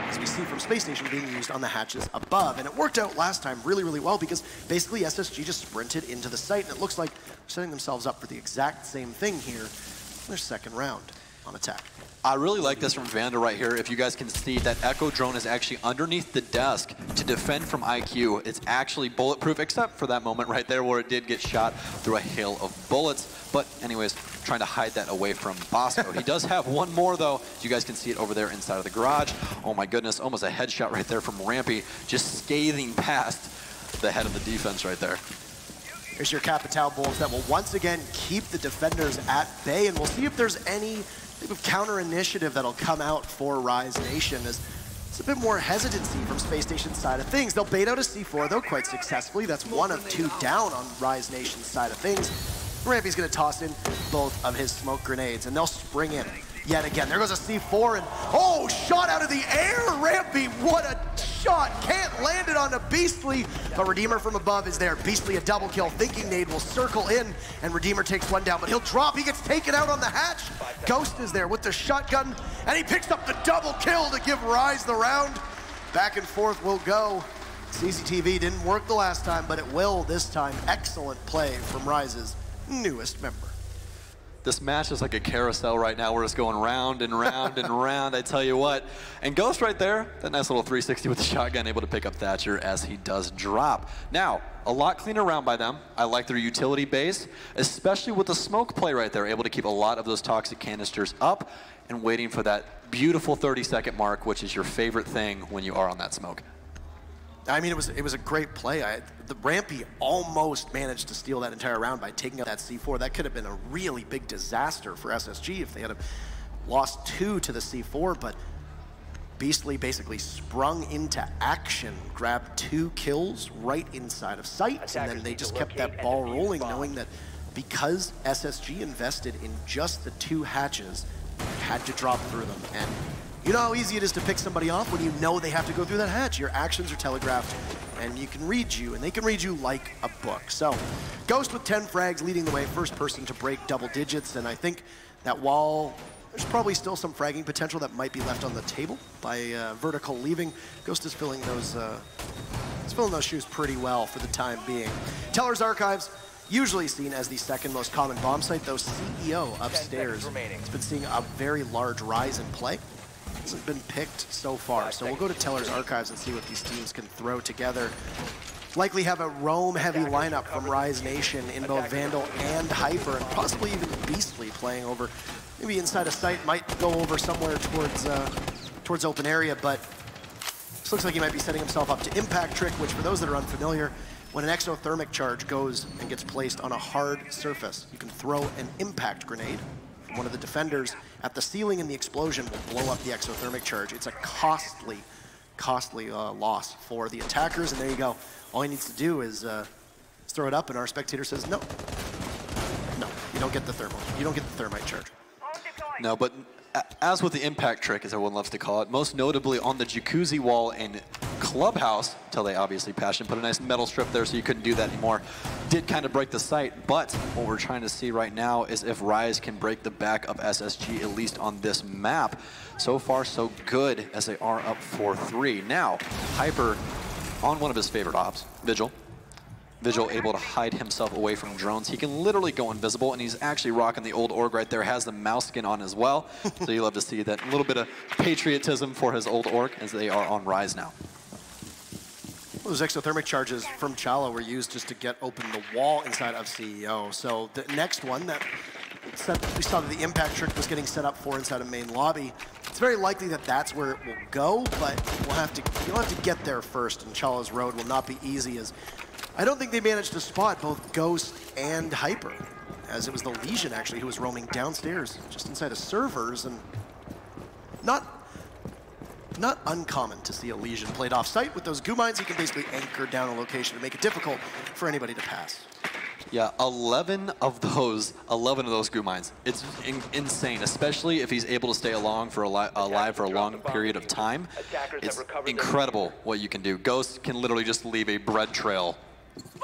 as we see from Spacestation, being used on the hatches above. And it worked out last time really, really well, because basically SSG just sprinted into the site, and it looks like they're setting themselves up for the exact same thing here in their second round on attack. I really like this from Vanda right here. If you guys can see, that Echo drone is actually underneath the desk to defend from IQ. It's actually bulletproof, except for that moment right there where it did get shot through a hail of bullets. But anyways, trying to hide that away from Bosco. He does have one more though. You guys can see it over there inside of the garage. Oh my goodness, almost a headshot right there from Rampy, just scathing past the head of the defense right there. Here's your Capital Bulls that will once again keep the defenders at bay, and we'll see if there's any type of counter initiative that'll come out for Rise Nation, as it's a bit more hesitancy from Space Station's side of things. They'll bait out a C4 though quite successfully. That's 1 of 2 down on Rise Nation's side of things. Rampy's gonna toss in both of his smoke grenades, and they'll spring in yet again. There goes a C4, and oh, shot out of the air, Rampy, what a shot. Can't land it onto Beastly, but Redeemer from above is there. Beastly a double kill, thinking nade will circle in, and Redeemer takes one down, but he'll drop. He gets taken out on the hatch. Ghost is there with the shotgun, and he picks up the double kill to give Rise the round. Back and forth we'll go. CCTV didn't work the last time, but it will this time. Excellent play from Rise's newest member. This match is like a carousel right now. We're just going round and round and round, I tell you what. And Ghost right there, that nice little 360 with the shotgun, able to pick up Thatcher as he does drop. Now, a lot cleaner round by them. I like their utility base, especially with the smoke play right there, able to keep a lot of those toxic canisters up and waiting for that beautiful 30-second mark, which is your favorite thing when you are on that smoke. I mean, it was a great play. The Rampy almost managed to steal that entire round by taking out that C4. That could have been a really big disaster for SSG if they had lost 2 to the C4, but Beastly basically sprung into action, grabbed 2 kills right inside of sight, and then they just kept that ball rolling, knowing that because SSG invested in just the 2 hatches, they had to drop through them. And you know how easy it is to pick somebody off when you know they have to go through that hatch. Your actions are telegraphed, and you can read you, and they can read you like a book. So, Ghost with 10 frags leading the way, first person to break double digits, and I think that while there's probably still some fragging potential that might be left on the table by Vertical leaving, Ghost is filling those shoes pretty well for the time being. Teller's Archives, usually seen as the second most common bomb site, though CEO upstairs has been seeing a very large rise in play. Hasn't been picked so far, so we'll go to Teller's Archives and see what these teams can throw together. Likely have a roam-heavy lineup from Rise Nation in both Vandal and Hyper, and possibly even Beastly playing over, maybe inside a site, might go over somewhere towards open area, but this looks like he might be setting himself up to impact trick, which for those that are unfamiliar, when an exothermic charge goes and gets placed on a hard surface, you can throw an impact grenade. One of the defenders at the ceiling, and the explosion will blow up the exothermic charge. It's a costly loss for the attackers, and there you go. All he needs to do is throw it up, and our spectator says, no, you don't get the thermal. You don't get the thermite charge. No, but as with the impact trick, as everyone loves to call it, most notably on the jacuzzi wall in Clubhouse, until they obviously patched and put a nice metal strip there so you couldn't do that anymore, did kind of break the sight. But what we're trying to see right now is if Rise can break the back of SSG, at least on this map. So far, so good, as they are up 4-3. Now, Hyper on one of his favorite ops, Vigil. Vigil able to hide himself away from drones. He can literally go invisible, and he's actually rocking the old org right there, has the mouse skin on as well. So you love to see that little bit of patriotism for his old org as they are on Rise now. Those exothermic charges from Chala were used just to get open the wall inside of CEO. So the next one that we saw that the impact trick was getting set up for inside of main lobby. It's very likely that that's where it will go, but you'll have to get there first, and Chala's road will not be easy, as I don't think they managed to spot both Ghost and Hyper, as it was the Legion actually who was roaming downstairs just inside of servers, and not uncommon to see a Legion played off-site. With those goo mines, he can basically anchor down a location to make it difficult for anybody to pass. Yeah, 11 of those goo mines. It's insane, especially if he's able to stay alive for a long period of time. It's incredible what you can do. Ghost can literally just leave a bread trail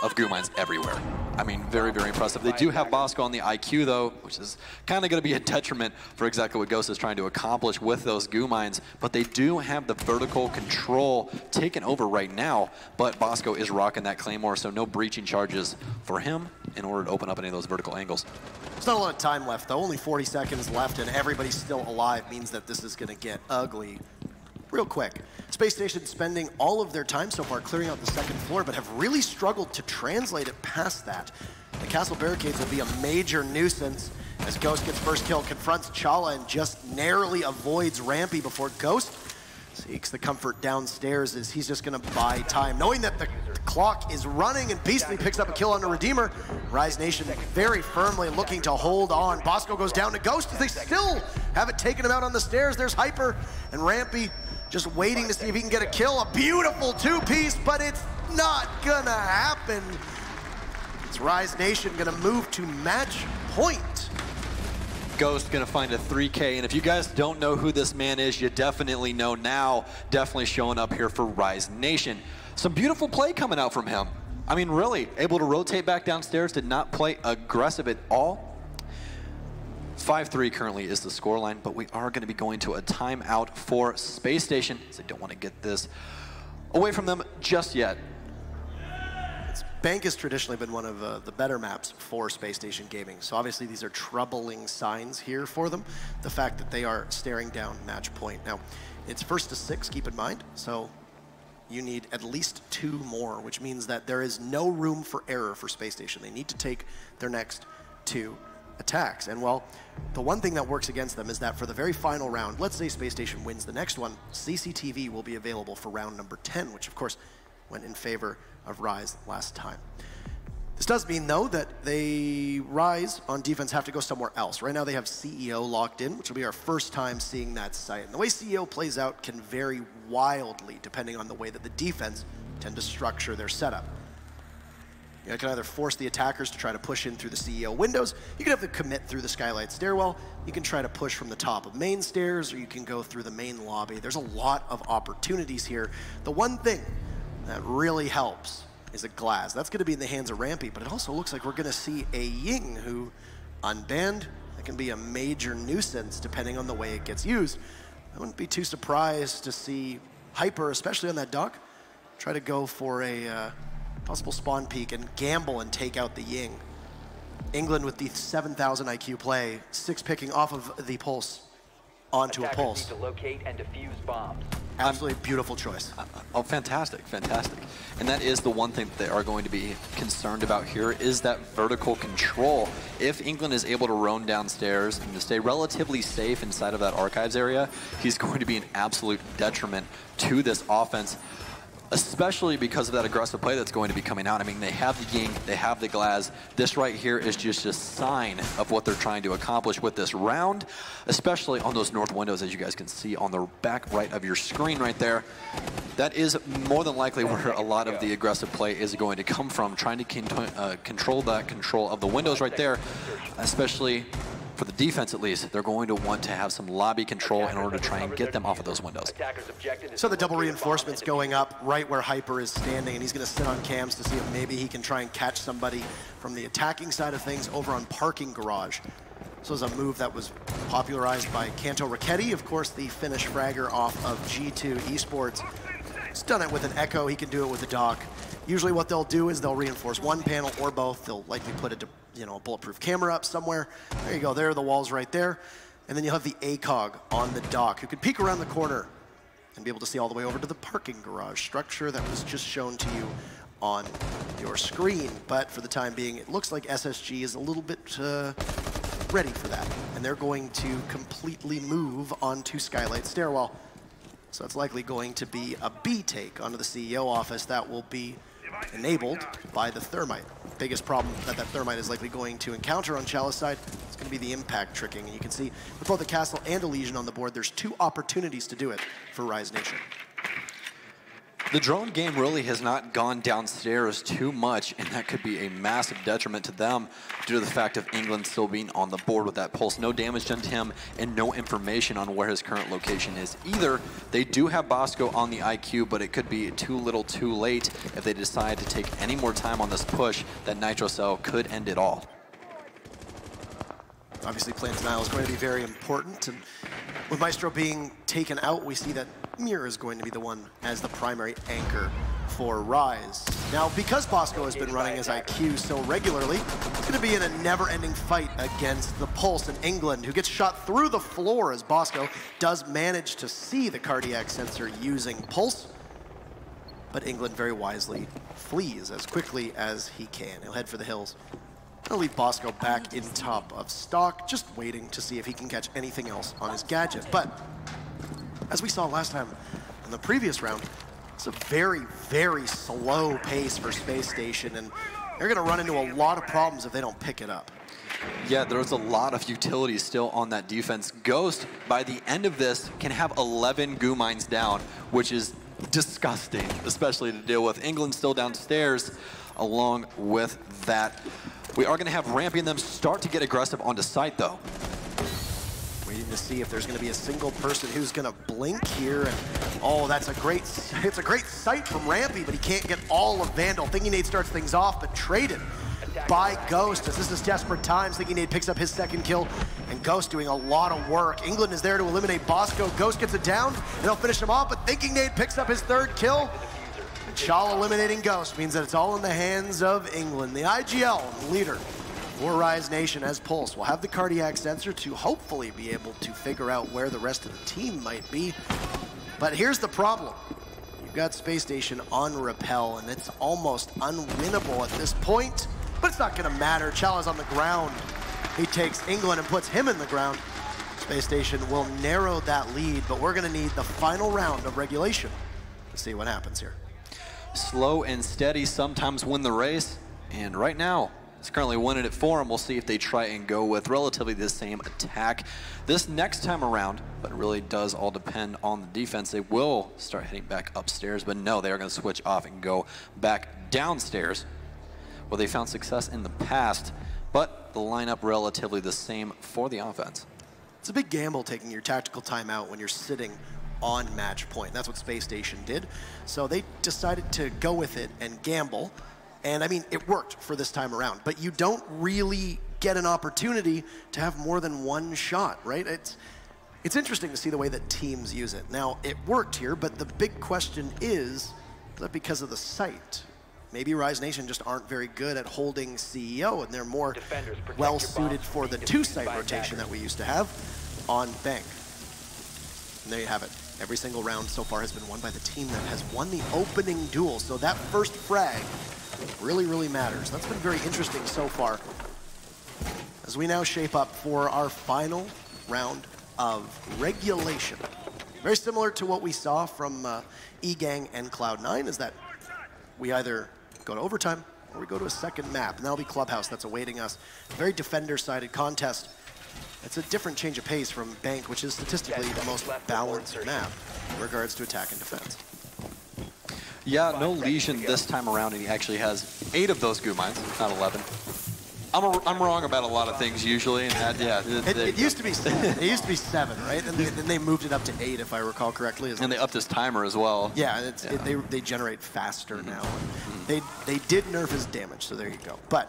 of goo mines everywhere. I mean, very, very impressive. They do have Bosco on the IQ, though, which is kind of going to be a detriment for exactly what Ghost is trying to accomplish with those goo mines. But they do have the vertical control taken over right now. But Bosco is rocking that Claymore, so no breaching charges for him in order to open up any of those vertical angles. There's not a lot of time left, though. Only 40 seconds left, and everybody's still alive means that this is going to get ugly real quick. Spacestation spending all of their time so far clearing out the second floor, but have really struggled to translate it past that. The castle barricades will be a major nuisance as Ghost gets first kill, confronts Chala, and just narrowly avoids Rampy before Ghost seeks the comfort downstairs, as he's just going to buy time. Knowing that the clock is running, and Beastly picks up a kill on the Redeemer. Rise Nation very firmly looking to hold on. Bosco goes down to Ghost, as they still haven't taken him out on the stairs. There's Hyper and Rampy just waiting to see if he can get a kill. A beautiful two-piece, but it's not gonna happen. It's Rise Nation gonna move to match point. Ghost gonna find a 3K, and if you guys don't know who this man is, you definitely know now. Definitely showing up here for Rise Nation. Some beautiful play coming out from him. I mean, really, able to rotate back downstairs, did not play aggressive at all. 5-3 currently is the scoreline, but we are going to be going to a timeout for Space Station, so I don't want to get this away from them just yet. Bank has traditionally been one of the better maps for Space Station gaming, so obviously these are troubling signs here for them. The fact that they are staring down match point. Now, it's 1st to 6, keep in mind, so you need at least 2 more, which means that there is no room for error for Space Station. They need to take their next 2 attacks. And well, the one thing that works against them is that for the very final round, let's say Space Station wins the next one, CCTV will be available for round number 10, which of course went in favor of Rise last time. This does mean, though, that they, Rise on defense, have to go somewhere else. Right now they have CEO locked in, which will be our first time seeing that site. And the way CEO plays out can vary wildly depending on the way that the defense tend to structure their setup. You can either force the attackers to try to push in through the CEO windows, you can have them commit through the skylight stairwell, you can try to push from the top of main stairs, or you can go through the main lobby. There's a lot of opportunities here. The one thing that really helps is a glass. That's going to be in the hands of Rampy, but it also looks like we're going to see a Ying who, unbanned, that can be a major nuisance depending on the way it gets used. I wouldn't be too surprised to see Hyper, especially on that dock, try to go for a possible spawn peek and gamble and take out the Ying. England with the 7,000 IQ play, 6 picking off of the Pulse onto a Pulse. Need to locate and defuse bombs. Absolutely beautiful choice. Oh, fantastic, fantastic. And that is the one thing that they are going to be concerned about here is that vertical control. If England is able to roam downstairs and to stay relatively safe inside of that archives area, he's going to be an absolute detriment to this offense, especially because of that aggressive play that's going to be coming out. I mean, they have the Ying, they have the Glaz. This right here is just a sign of what they're trying to accomplish with this round, especially on those north windows, as you guys can see on the back right of your screen right there. That is more than likely where a lot of the aggressive play is going to come from, trying to control that control of the windows right there, especially for the defense at least, they're going to want to have some lobby control in order to try and get them off of those windows. So the double reinforcement's going up right where Hyper is standing, and he's going to sit on cams to see if maybe he can try and catch somebody from the attacking side of things over on parking garage. So it's a move that was popularized by Kanto Raketti, of course, the Finnish fragger off of G2 Esports. He's done it with an Echo, he can do it with a Doc. Usually what they'll do is they'll reinforce one panel or both. They'll likely put a bulletproof camera up somewhere. There you go, there are the walls right there. And then you'll have the ACOG on the Doc, who could peek around the corner and be able to see all the way over to the parking garage structure that was just shown to you on your screen. But for the time being, it looks like SSG is a little bit ready for that. And they're going to completely move onto Skylight Stairwell. So it's likely going to be a B take onto the CEO office that will be enabled by the Thermite. Biggest problem that Thermite is likely going to encounter on Chalice side is going to be the impact tricking. And you can see with both the Castle and Elysian on the board, there's 2 opportunities to do it for Rise Nation. The drone game really has not gone downstairs too much, and that could be a massive detriment to them due to the fact of England still being on the board with that pulse. No damage done to him and no information on where his current location is either. They do have Bosco on the IQ, but it could be too little too late if they decide to take any more time on this push. That Nitro Cell could end it all. Obviously, plant denial is going to be very important, and with Maestro being taken out, we see that Mir is going to be the one as the primary anchor for Rise. Now, because Bosco has been running his IQ so regularly, it's going to be in a never-ending fight against the Pulse in England, who gets shot through the floor as Bosco does manage to see the cardiac sensor using Pulse, but England very wisely flees as quickly as he can. He'll head for the hills. He'll leave Bosco back in top of stock, just waiting to see if he can catch anything else on his gadget. But as we saw last time in the previous round, it's a very, very slow pace for Space Station, and they're going to run into a lot of problems if they don't pick it up. Yeah, there's a lot of utility still on that defense. Ghost, by the end of this, can have 11 goo mines down, which is disgusting, especially to deal with. England still downstairs along with that. We are going to have Rampy and them start to get aggressive onto site, though. Waiting to see if there's going to be a single person who's going to blink here. And oh, it's a great sight from Rampy, but he can't get all of Vandal. Thinking Nade starts things off, but traded by Ghost as this is desperate times. Thinking Nade picks up his second kill, and Ghost doing a lot of work. England is there to eliminate Bosco. Ghost gets it down, and they'll finish him off, but Thinking Nade picks up his 3rd kill. Chal eliminating Ghost means that it's all in the hands of England. The IGL leader for Rise Nation as Pulse will have the cardiac sensor to hopefully be able to figure out where the rest of the team might be. But here's the problem. You've got Space Station on Repel, and it's almost unwinnable at this point. But it's not going to matter. Chal is on the ground. He takes England and puts him in the ground. Space Station will narrow that lead, but we're going to need the final round of regulation to see what happens here. Slow and steady sometimes win the race, and right now it's currently winning it for them. We'll see if they try and go with relatively the same attack this next time around, but it really does all depend on the defense. They will start heading back upstairs, but no, they are going to switch off and go back downstairs where they found success in the past, but the lineup relatively the same for the offense. It's a big gamble taking your tactical timeout when you're sitting on match point. That's what Space Station did. So they decided to go with it and gamble. And I mean, it worked for this time around, but you don't really get an opportunity to have more than one shot, right? It's interesting to see the way that teams use it. Now, it worked here, but the big question is that because of the site? Maybe Rise Nation just aren't very good at holding CEO, and they're more well-suited for the 2-site rotation that we used to have on Bank. And there you have it. Every single round so far has been won by the team that has won the opening duel. So that first frag really, really matters. That's been very interesting so far as we now shape up for our final round of regulation. Very similar to what we saw from E-Gang and Cloud9 is that we either go to overtime or we go to a second map. And that'll be Clubhouse that's awaiting us. Very defender-sided contest. It's a different change of pace from Bank, which is statistically the most balanced map in regards to attack and defense. Yeah, no lesion this time around, and he actually has 8 of those goo mines, not 11. I'm wrong about a lot of things usually, and that, yeah. It used to be 7, right? And then they moved it up to 8, if I recall correctly. And they upped this timer as well. Yeah, they generate faster now. They did nerf his damage, so there you go. But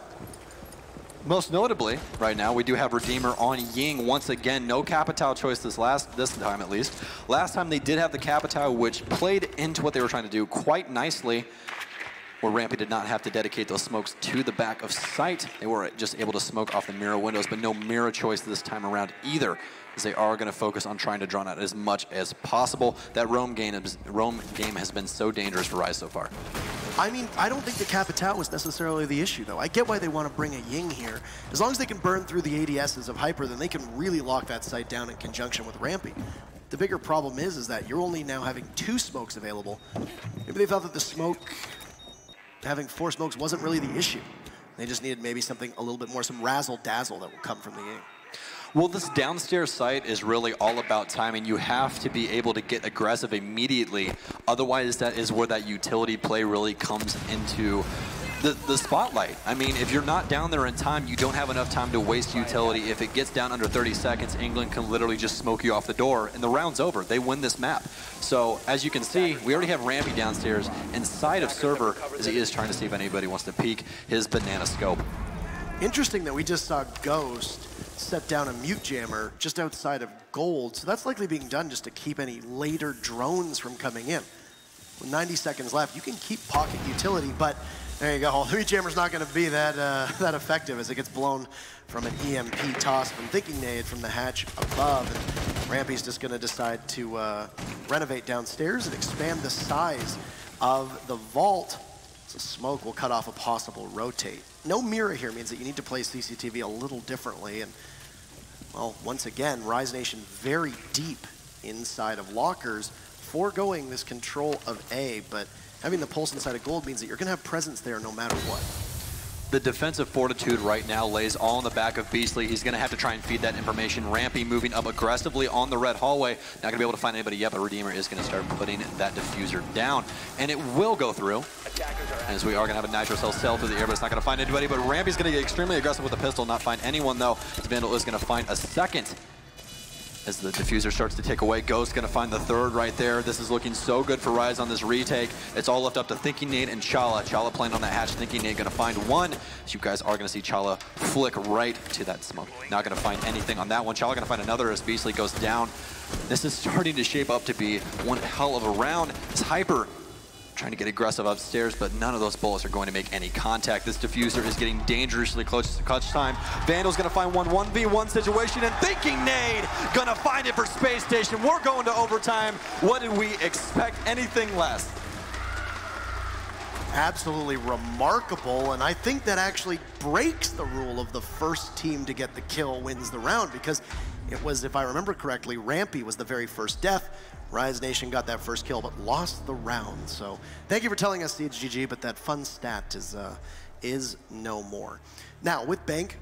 most notably, right now, we do have Redeemer on Ying once again. No Capitao choice this time at least. Last time they did have the Capitao, which played into what they were trying to do quite nicely, where Rampy did not have to dedicate those smokes to the back of sight. They were just able to smoke off the mirror windows, but no mirror choice this time around either, as they are going to focus on trying to draw out as much as possible. That roam game has been so dangerous for Rise so far. I mean, I don't think the Capitao was necessarily the issue, though. I get why they want to bring a Ying here. As long as they can burn through the ADSs of Hyper, then they can really lock that site down in conjunction with Rampy. The bigger problem is that you're only now having 2 smokes available. Maybe they thought that the smoke, having 4 smokes, wasn't really the issue. They just needed maybe something a little bit more, some razzle-dazzle that will come from the Ying. Well, this downstairs site is really all about timing. You have to be able to get aggressive immediately. Otherwise, that is where that utility play really comes into the spotlight. I mean, if you're not down there in time, you don't have enough time to waste utility. If it gets down under 30 seconds, England can literally just smoke you off the door, and the round's over. They win this map. So, as you can see, we already have Rampy downstairs inside of server, as he is trying to see if anybody wants to peek his banana scope. Interesting that we just saw Ghost set down a mute jammer just outside of gold, so that's likely being done just to keep any later drones from coming in. With 90 seconds left, you can keep pocket utility, but there you go. The mute jammer's not going to be that effective as it gets blown from an EMP toss from Thinking Nade from the hatch above, and Rampy's just going to decide to renovate downstairs and expand the size of the vault, so smoke will cut off a possible rotate. No mirror here means that you need to play CCTV a little differently, and well, once again, Rise Nation very deep inside of lockers, foregoing this control of A, but having the pulse inside of gold means that you're going to have presence there no matter what. The defensive fortitude right now lays all in the back of Beastly. He's going to have to try and feed that information. Rampy moving up aggressively on the red hallway. Not going to be able to find anybody yet, but Redeemer is going to start putting that diffuser down. And it will go through, as we are going to have a Nitro Cell sail through the air, but it's not going to find anybody. But Rampy's going to get extremely aggressive with the pistol, not find anyone, though. Vandal is going to find a second. As the diffuser starts to tick away, Ghost going to find the third right there. This is looking so good for Rise on this retake. It's all left up to Thinking Nade and Chala. Chala playing on that hatch. Thinking Nade going to find one. So you guys are going to see Chala flick right to that smoke. Not going to find anything on that one. Chala going to find another as Beastly goes down. This is starting to shape up to be one hell of a round. It's Hyper trying to get aggressive upstairs, but none of those bullets are going to make any contact. This diffuser is getting dangerously close to clutch time. Vandal's gonna find 1v1 situation, and Thinking Nade gonna find it for Space Station. We're going to overtime. What did we expect? Anything less? Absolutely remarkable, and I think that actually breaks the rule of the first team to get the kill wins the round, because it was, if I remember correctly, Rampy was the very first death. Rise Nation got that first kill, but lost the round. So thank you for telling us, CHGG, but that fun stat is no more. Now, with Bank,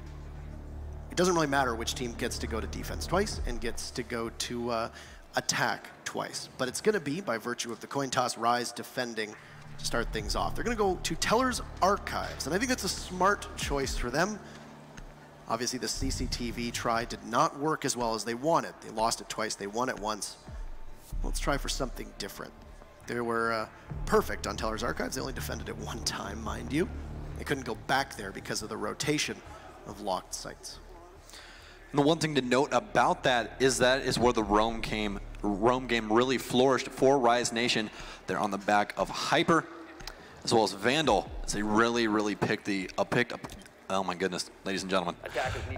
it doesn't really matter which team gets to go to defense twice and gets to go to attack twice, but it's going to be by virtue of the coin toss, Rise defending to start things off. They're going to go to Teller's Archives, and I think that's a smart choice for them. Obviously, the CCTV try did not work as well as they wanted. They lost it twice, they won it once. Let's try for something different. They were perfect on Teller's Archives. They only defended it one time, mind you. They couldn't go back there because of the rotation of locked sites. And the one thing to note about that is where the roam game really flourished for Rise Nation. They're on the back of Hyper, as well as Vandal, as they really picked up. Oh my goodness, ladies and gentlemen.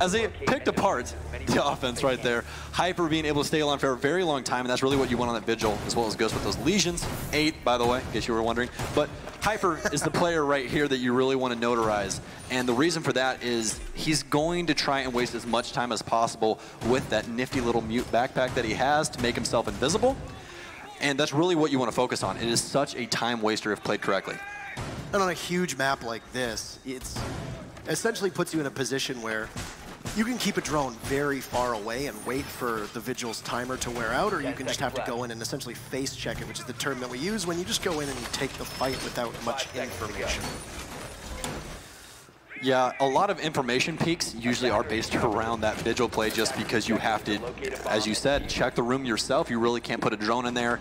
As they picked apart the offense right there, Hyper being able to stay alive for a very long time, and that's really what you want on that Vigil, as well as Ghost with those lesions. 8, by the way, in case you were wondering. But Hyper is the player right here that you really want to notarize. And the reason for that is he's going to try and waste as much time as possible with that nifty little mute backpack that he has to make himself invisible. And that's really what you want to focus on. It is such a time waster if played correctly. And on a huge map like this, it's essentially puts you in a position where you can keep a drone very far away and wait for the Vigil's timer to wear out, or you can just have to go in and essentially face check it, which is the term that we use when you just go in and you take the fight without much information. Yeah, a lot of information peaks usually are based around that vigil play just because you have to, as you said, check the room yourself. You really can't put a drone in there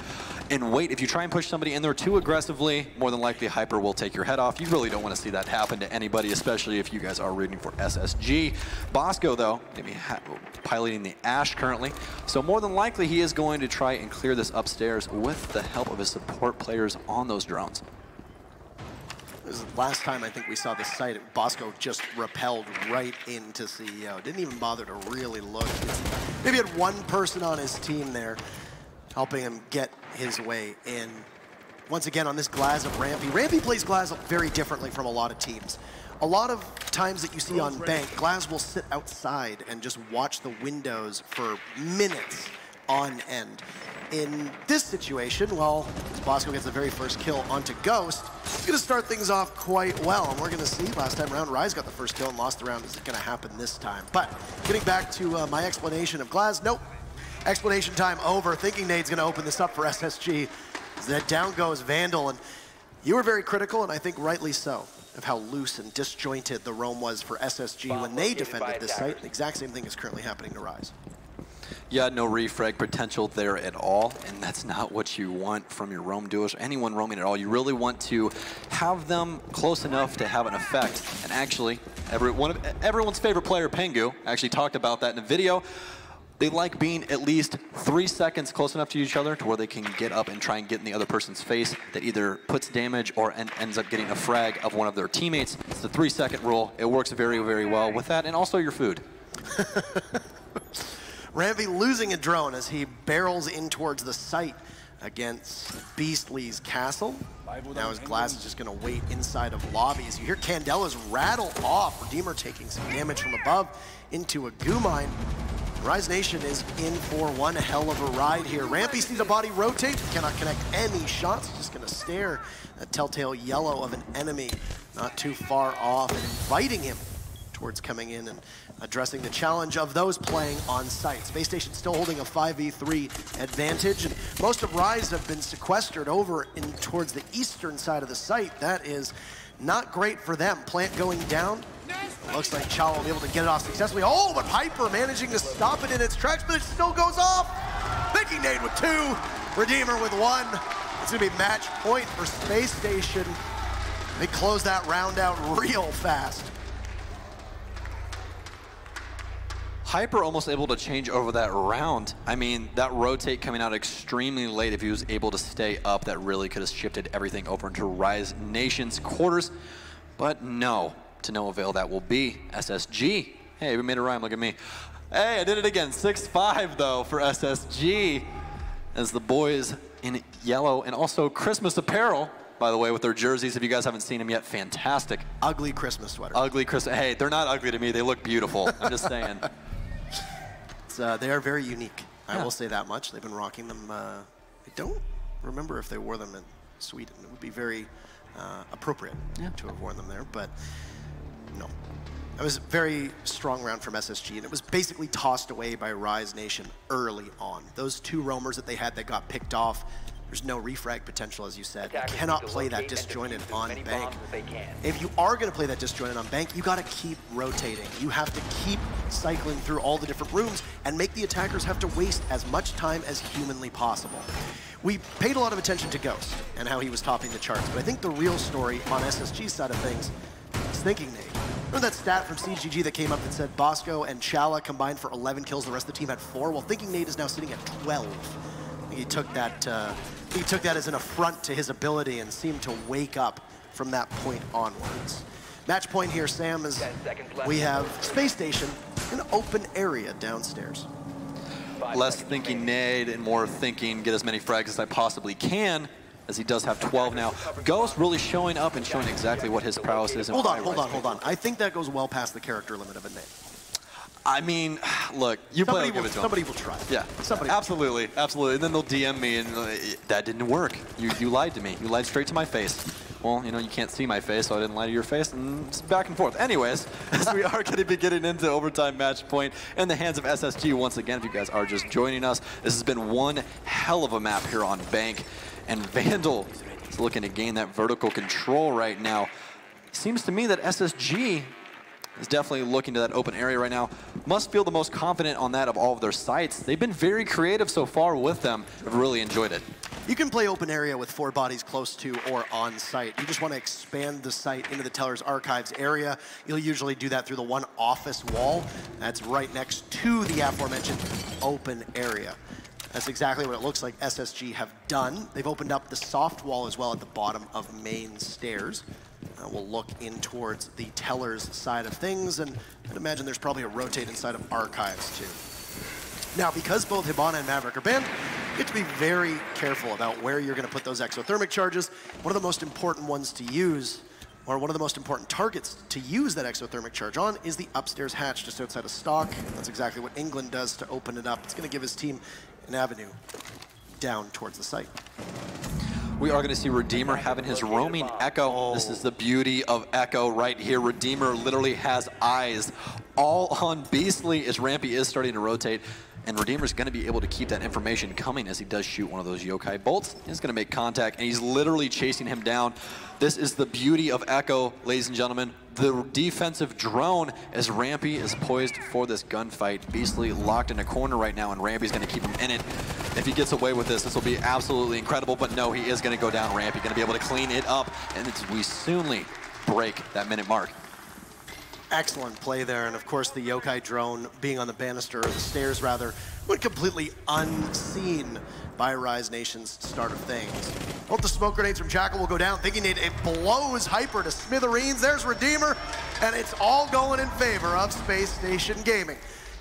and wait. If you try and push somebody in there too aggressively, more than likely Hyper will take your head off. You really don't want to see that happen to anybody, especially if you guys are rooting for SSG. Bosco, though, maybe piloting the Ash currently, so more than likely he is going to try and clear this upstairs with the help of his support players on those drones. This is the last time I think we saw this site. Bosco just rappelled right into CEO. Didn't even bother to really look. Maybe had one person on his team there helping him get his way in. Once again, on this Glaz of Rampy. Rampy plays Glaz very differently from a lot of teams. A lot of times that you see on Bank, Glaz will sit outside and just watch the windows for minutes on end. In this situation, well, Bosco gets the very first kill onto Ghost. He's going to start things off quite well, and we're going to see last time around, Rise got the first kill and lost the round. Is it going to happen this time? But getting back to my explanation of Glaz, nope. Explanation time over. Thinking Nade's going to open this up for SSG. That down goes Vandal, and you were very critical, and I think rightly so, of how loose and disjointed the roam was for SSG when they defended this site. The exact same thing is currently happening to Rise. Yeah, no refrag potential there at all, and that's not what you want from your roam duos or anyone roaming at all. You really want to have them close enough to have an effect. And actually, everyone's favorite player, Pengu, actually talked about that in a video. They like being at least 3 seconds close enough to each other to where they can get up and try and get in the other person's face that either puts damage or ends up getting a frag of one of their teammates. It's the 3-second rule. It works very, very well with that, and also your food. Rampy losing a drone as he barrels in towards the site against Beastly's castle. Now his Glass is just going to wait inside of lobbies. You hear Candela's rattle off. Redeemer taking some damage from above into a goo mine. Rise Nation is in for one hell of a ride here. Rampy sees a body rotate, cannot connect any shots. Just going to stare at telltale yellow of an enemy not too far off and inviting him towards coming in and addressing the challenge of those playing on site. Spacestation still holding a 5v3 advantage, and most of Rise have been sequestered over in towards the eastern side of the site. That is not great for them. Plant going down. Looks like Chow will be able to get it off successfully. Oh, but Hyper managing to stop it in its tracks, but it still goes off. Thinking Nade with 2, Redeemer with 1. It's gonna be match point for Space Station. They close that round out real fast. Hyper almost able to change over that round. I mean, that rotate coming out extremely late. If he was able to stay up, that really could have shifted everything over into Rise Nation's quarters. But no, to no avail that will be. SSG. Hey, we made a rhyme, look at me. Hey, I did it again. 6-5 though for SSG. As the boys in yellow and also Christmas apparel, by the way, with their jerseys. If you guys haven't seen them yet, fantastic. Ugly Christmas sweater. Ugly Christmas. Hey, they're not ugly to me. They look beautiful. I'm just saying. They are very unique. I will say that much. They've been rocking them. I don't remember if they wore them in Sweden. It would be very appropriate to have worn them there, but no. It was a very strong round from SSG, and it was basically tossed away by Rise Nation early on. Those 2 roamers that they had that got picked off, there's no refrag potential, as you said. You cannot play that disjointed on Bank. If you are going to play that disjointed on Bank, you got to keep rotating. You have to keep cycling through all the different rooms and make the attackers have to waste as much time as humanly possible. We paid a lot of attention to Ghost and how he was topping the charts, but I think the real story on SSG's side of things is Thinking Nade. Remember that stat from CGG that came up that said Bosco and Chala combined for 11 kills, the rest of the team had 4? Well, Thinking Nade is now sitting at 12. He took that as an affront to his ability and seemed to wake up from that point onwards. Match point here, Sam, is we have Space Station in an open area downstairs. Less thinking Nade and more thinking get as many frags as I possibly can, as he does have 12 now. Ghost really showing up and showing exactly what his prowess is. Hold on. I think that goes well past the character limit of a name. I mean, look, you play, I'll give it to him. Somebody will try. Yeah, absolutely. And then they'll DM me and that didn't work. You lied to me. You lied straight to my face. Well, you know, you can't see my face, so I didn't lie to your face, and it's back and forth. Anyways, as we are going to be getting into overtime match point in the hands of SSG once again, if you guys are just joining us, this has been one hell of a map here on Bank, and Vandal is looking to gain that vertical control right now. Seems to me that SSG is definitely looking to that open area right now. Must feel the most confident on that of all of their sites. They've been very creative so far with them. I've really enjoyed it. You can play open area with 4 bodies close to or on site. You just want to expand the site into the Teller's Archives area. You'll usually do that through the one office wall. That's right next to the aforementioned open area. That's exactly what it looks like SSG have done. They've opened up the soft wall as well at the bottom of main stairs. We'll look in towards the Teller's side of things, and I'd imagine there's probably a rotate inside of Archives too. Now, because both Hibana and Maverick are banned, you have to be very careful about where you're going to put those exothermic charges. One of the most important ones to use, or one of the most important targets to use that exothermic charge on, is the upstairs hatch just outside of stock. That's exactly what England does to open it up. It's going to give his team an avenue down towards the site. We are going to see Redeemer having his roaming Echo. This is the beauty of Echo right here. Redeemer literally has eyes all on Beastly as Rampy is starting to rotate. And Redeemer's going to be able to keep that information coming as he does shoot one of those yokai bolts. He's going to make contact, and he's literally chasing him down. This is the beauty of Echo, ladies and gentlemen. The defensive drone as Rampy is poised for this gunfight. Beastly locked in a corner right now, and Rampy's going to keep him in it. If he gets away with this, this will be absolutely incredible. But no, he is going to go down. Rampy going to be able to clean it up, and we soonly break that minute mark. Excellent play there, and of course the yokai drone being on the banister, or the stairs rather, went completely unseen by Rise Nation's start of things. Both the smoke grenades from Jackal will go down, thinking it blows Hyper to smithereens. There's Redeemer, and it's all going in favor of Spacestation Gaming.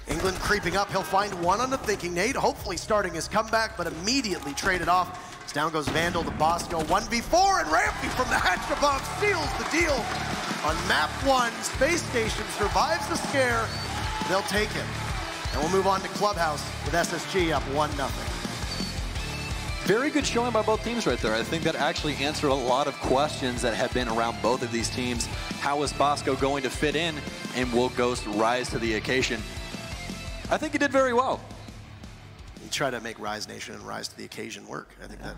England creeping up, he'll find one on the thinking nade, hopefully starting his comeback, but immediately traded off. As down goes Vandal to Bosco, 1v4, and Rampy from the hatch above seals the deal. On map 1, Space Station survives the scare. They'll take it. And we'll move on to Clubhouse with SSG up 1-0. Very good showing by both teams right there. I think that actually answered a lot of questions that have been around both of these teams. How is Bosco going to fit in, and will Ghost rise to the occasion? I think he did very well. You try to make Rise Nation and Rise to the occasion work. I think that